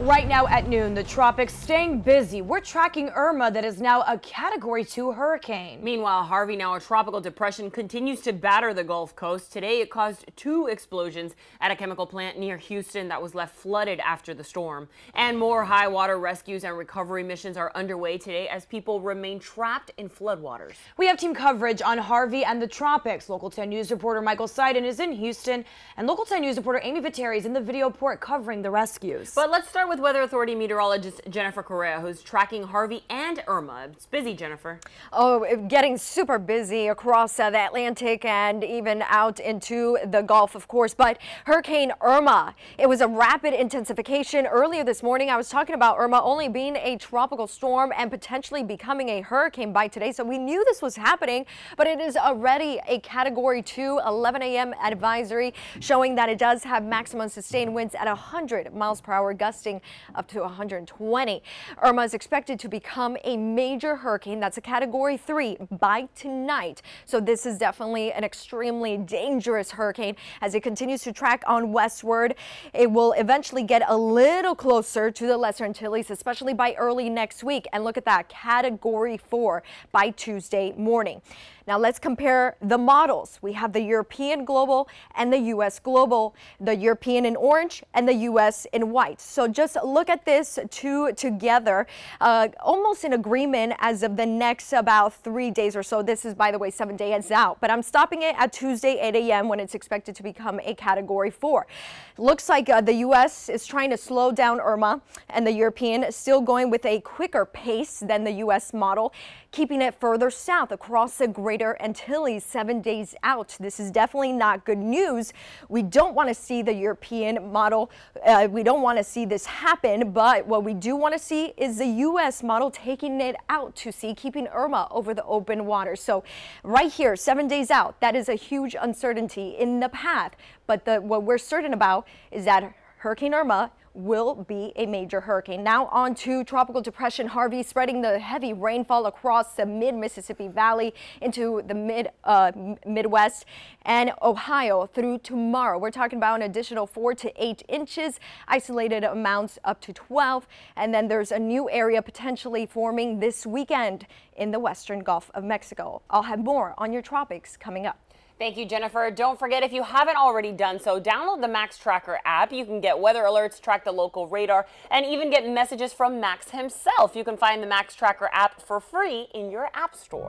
Right now at noon, the tropics staying busy. We're tracking Irma, that is now a Category 2 hurricane. Meanwhile, Harvey, now a tropical depression, continues to batter the Gulf Coast. Today, it caused 2 explosions at a chemical plant near Houston that was left flooded after the storm. And more high water rescues and recovery missions are underway today as people remain trapped in floodwaters. We have team coverage on Harvey and the tropics. Local 10 News reporter Michael Seiden is in Houston, and Local 10 News reporter Amy Viteri is in the video port covering the rescues. But let's start with Weather Authority meteorologist Jennifer Correa, who's tracking Harvey and Irma. It's busy, Jennifer. Oh, getting super busy across the Atlantic and even out into the Gulf, of course. But Hurricane Irma, it was a rapid intensification. Earlier this morning, I was talking about Irma only being a tropical storm and potentially becoming a hurricane by today. So we knew this was happening, but it is already a Category 2, 11 a.m. advisory, showing that it does have maximum sustained winds at 100 miles per hour, gusting up to 120. Irma is expected to become a major hurricane. That's a Category 3 by tonight. So this is definitely an extremely dangerous hurricane. As it continues to track on westward, it will eventually get a little closer to the Lesser Antilles, especially by early next week. And look at that, Category 4 by Tuesday morning. Now let's compare the models. We have the European global and the U.S. global, the European in orange and the U.S. in white. So just look at this two together, almost in agreement as of the next about 3 days or so. This is, by the way, 7 days out, but I'm stopping it at Tuesday, 8 a.m. when it's expected to become a Category 4. Looks like the U.S. is trying to slow down Irma, and the European still going with a quicker pace than the U.S. model, keeping it further south across the Greater Antilles 7 days out. This is definitely not good news. We don't want to see the European model. We don't want to see this happen, but what we do want to see is the U.S. model taking it out to sea, keeping Irma over the open water. So right here, 7 days out, that is a huge uncertainty in the path. But what we're certain about is that Hurricane Irma will be a major hurricane. Now on to Tropical Depression Harvey, spreading the heavy rainfall across the mid-Mississippi Valley into the Midwest and Ohio through tomorrow. We're talking about an additional 4 to 8 inches, isolated amounts up to 12. And then there's a new area potentially forming this weekend in the western Gulf of Mexico. I'll have more on your tropics coming up. Thank you, Jennifer. Don't forget, if you haven't already done so, download the Max Tracker app. You can get weather alerts, track the local radar, and even get messages from Max himself. You can find the Max Tracker app for free in your app store.